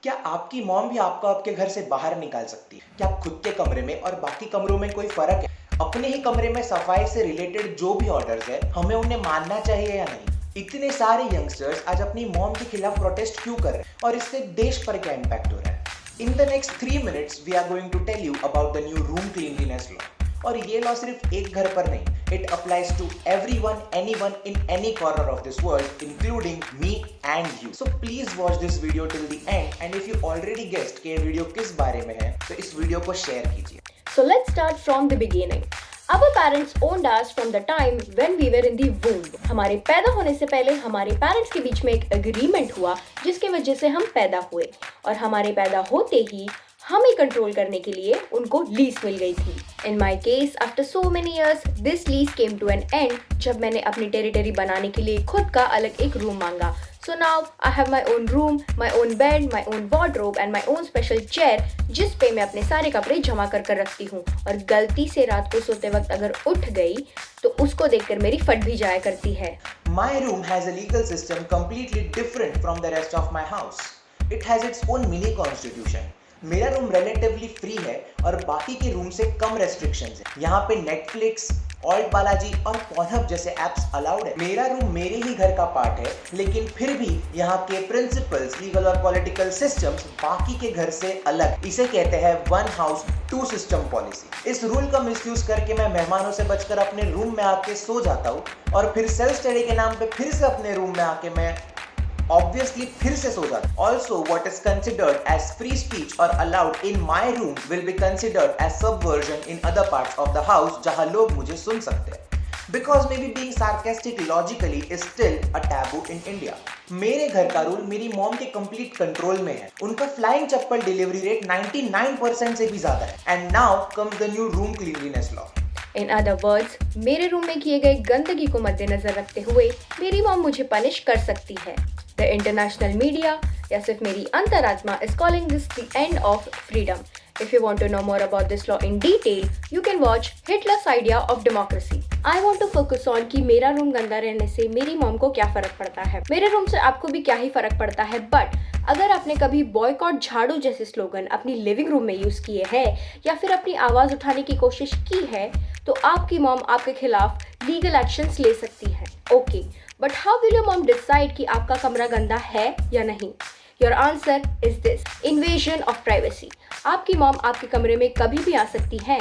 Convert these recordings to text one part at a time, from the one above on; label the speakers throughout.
Speaker 1: क्या आपकी मॉम भी आपको आपके घर से बाहर निकाल सकती है? क्या खुद के कमरे में और बाकी कमरों में कोई फर्क है? अपने ही कमरे में सफाई से रिलेटेड जो भी ऑर्डर्स है, हमें उन्हें मानना चाहिए या नहीं? इतने सारे यंगस्टर्स आज अपनी मॉम के खिलाफ प्रोटेस्ट क्यों कर रहे हैं और इससे देश पर क्या इम्पैक्ट हो रहा है? In the next 3 minutes we are going to tell you about the new room cleanliness law. और ये लॉ सिर्फ एक घर पर नहीं, it applies to everyone, anyone in any corner of this world, including me and you. So please watch this video till the end, and if you already guessed कि ये video किस बारे में है, तो इस वीडियो को शेयर कीजिए।
Speaker 2: So let's start from the beginning. Our parents owned us from the time when we were in the womb. हमारे पैदा होने से पहले हमारे पेरेंट्स के बीच में एक एग्रीमेंट हुआ जिसके वजह से हम पैदा हुए, और हमारे पैदा होते ही हमें कंट्रोल करने के लिए उनको लीज मिल गई थी. In my case, after so many years, this lease came to an end जब मैंने अपनी टेरिटरी बनाने के लिए खुद का अलग एक रूम मांगा. So now I have my own room, my own bed, my own wardrobe and my own special chair जिस पे मैं अपने सारे कपड़े जमा कर रखती हूँ, और गलती से रात को सोते वक्त अगर उठ गई तो उसको देखकर मेरी फट भी जाया करती है.
Speaker 1: My room has a legal system completely different from the rest of my house. It has its own mini constitution. मेरा रूम रिलेटिवली फ्री है और बाकी के रूम से कम रेस्ट्रिक्शंस है. यहाँ पे नेटफ्लिक्स, ऑल्ट बालाजी और पॉनहब जैसे एप्स अलाउड है. मेरा रूम मेरे ही घर का पार्ट है, लेकिन फिर भी यहाँ के प्रिंसिपल्स, लीगल और पॉलिटिकल सिस्टम्स बाकी के घर से अलग. इसे कहते हैं one house two system policy. इस रूल का मिसयूज करके मैं मेहमानों से बचकर अपने रूम में आके सो जाता हूँ, और फिर सेल्फ स्टडी के नाम पे फिर से अपने रूम में आके मैं obviously फिर से सो जाता. Also, what is considered as free speech or allowed in my room will be considered as subversion in other parts of the house जहाँ लोग मुझे सुन सकते हैं. Because maybe being sarcastic logically is still a taboo in India. मेरे घर का rule मेरी mom के कंप्लीट कंट्रोल में है. उनका फ्लाइंग चप्पल डिलीवरी रेट 99% से भी ज्यादा है. And now comes the new room cleanliness law.
Speaker 2: In other words, मेरे रूम में किए गए गंदगी को मद्देनजर रखते हुए मेरी मॉम मुझे पनिश कर सकती है. The international media या सिर्फ मेरी अंतरात्मा is calling this the end of freedom. If you want to know more about this law in detail, you can watch Hitler's idea of democracy. I want to focus on कि मेरा room गंदा रहने से मेरी mom को क्या फर्क पड़ता है. मेरे रूम से आपको भी क्या ही फर्क पड़ता है, बट अगर आपने कभी बॉयकॉट झाड़ू जैसे स्लोगन अपनी लिविंग रूम में यूज किए हैं या फिर अपनी आवाज उठाने की कोशिश की है, तो आपकी मॉम आपके खिलाफ लीगल एक्शंस ले सकती है. Okay, but how will your mom decide कि आपका कमरा गंदा है या नहीं? Your answer is this: invasion of privacy. आपकी मॉम आपके कमरे में कभी भी आ सकती है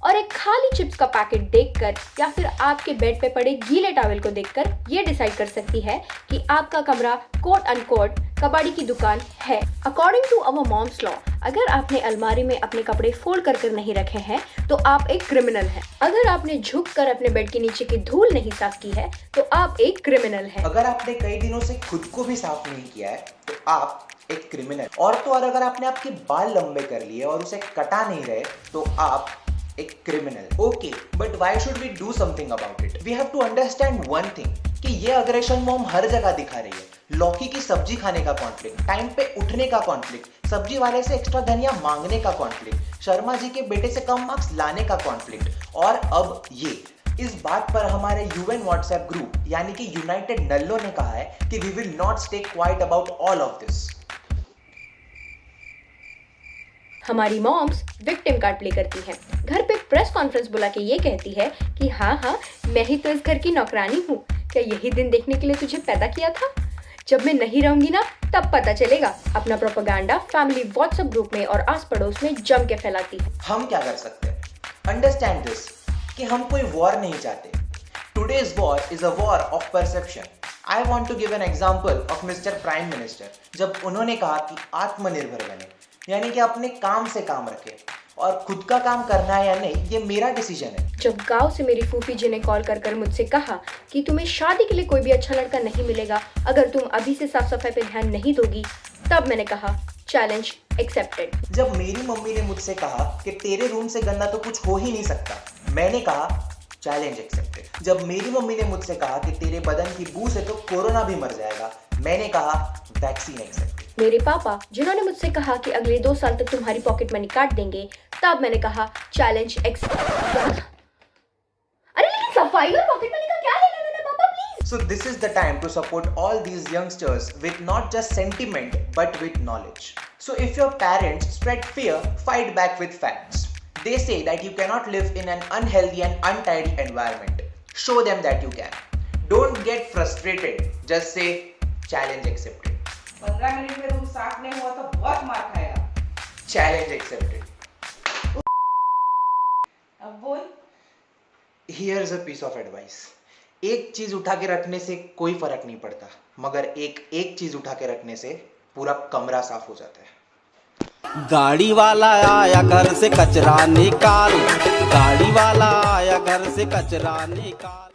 Speaker 2: और एक खाली चिप्स का पैकेट देखकर या फिर आपके बेड पे पड़े गीले टॉवल को देखकर ये डिसाइड कर सकती है कि आपका कमरा कोट अनकोट कबाड़ी की दुकान है. According to our mom's law, अगर आपने अलमारी में अपने कपड़े फोल्ड कर नहीं रखे हैं तो आप एक क्रिमिनल हैं. अगर आपने झुक कर अपने बेड के नीचे की धूल नहीं साफ की है तो आप एक क्रिमिनल हैं.
Speaker 1: अगर आपने कई दिनों से खुद को भी साफ नहीं किया है तो आप एक क्रिमिनल. और तो और अगर आपने आपके बाल लंबे कर लिए और उसे कटा नहीं रहे तो आप एक criminal. Okay, but why should we do something about it? We have to understand one thing कि ये अग्रेशन मॉम हर जगह दिखा रही है. लौकी की सब्जी खाने का कॉन्फ्लिक्ट, टाइम पे उठने का कॉन्फ्लिक्ट, सब्जी वाले से एक्स्ट्रा धनिया मांगने का कॉन्फ्लिक्ट, शर्मा जी के बेटे से कम मार्क्स लाने का कॉन्फ्लिक्ट, और अब ये. इस बात पर हमारे यूएन व्हाट्सएप ग्रुप यानी कि यूनाइटेड नल्लो ने कहा है कि we will not stay quiet about all of this.
Speaker 2: हमारी मॉम्स विक्टिम कार्ड प्ले करती हैं. घर पे प्रेस कॉन्फ्रेंस बुला के ये कहती है कि हाँ, मैं ही तो इस घर की नौकरानी हूँ. क्या यही दिन देखने के लिए तुझे पैदा किया था? जब मैं नहीं रहूंगी ना तब पता चलेगा. अपना प्रोपेगेंडा फैमिली व्हाट्सएप ग्रुप में और आस पड़ोस में जम के फैलाती है.
Speaker 1: हम क्या कर सकते हैं? अंडरस्टैंड दिस कि हम कोई वॉर नहीं चाहते. Today's war is a war of perception. I want to give an example of mister prime minister, जब उन्होंने कहा कि आत्मनिर्भर बने, यानी कि अपने काम से काम रखे, और खुद का काम करना है या नहीं ये मेरा डिसीजन है.
Speaker 2: जब गांव से मेरी फूफी जी ने कॉल कर मुझसे कहा कि तुम्हें शादी के लिए कोई भी अच्छा लड़का नहीं मिलेगा अगर तुम अभी से साफ सफाई पे ध्यान नहीं दोगी, तब मैंने कहा चैलेंज एक्सेप्टेड.
Speaker 1: जब मेरी मम्मी ने मुझसे कहा कि तेरे रूम से गंदा तो कुछ हो ही नहीं सकता, मैंने कहा चैलेंज एक्सेप्टेड. जब मेरी मम्मी ने मुझसे कहा कि तेरे बदन की बू से तो कोरोना भी मर जाएगा, मैंने कहा वैक्सीन एक्सेप्टेड.
Speaker 2: मेरे पापा जिन्होंने मुझसे कहा कि अगले 2 साल तक तुम्हारी पॉकेट मनी काट देंगे, तब मैंने कहा चैलेंज एक्सेप्टेड. अरे लेकिन सफाई और पॉकेट मनी का क्या लेना देना पापा, please.
Speaker 1: So this is the time to support all these youngsters with not just sentiment but with knowledge. So if your parents spread fear, fight back with facts. They say that you cannot live in an unhealthy and untidy environment. Show them that you can. Don't get frustrated. Just say challenge accepted.
Speaker 3: 15 minute में room साफ नहीं हुआ तो बहुत मार खाएगा।
Speaker 1: Challenge accepted.
Speaker 3: अब बोल।
Speaker 1: Here's a piece of advice. एक चीज उठा के रखने से कोई फर्क नहीं पड़ता, मगर एक चीज उठा के रखने से पूरा कमरा साफ हो जाता है।
Speaker 4: गाड़ी वाला आया घर से कचरा निकाल, गाड़ी वाला आया घर से कचरा निकाल।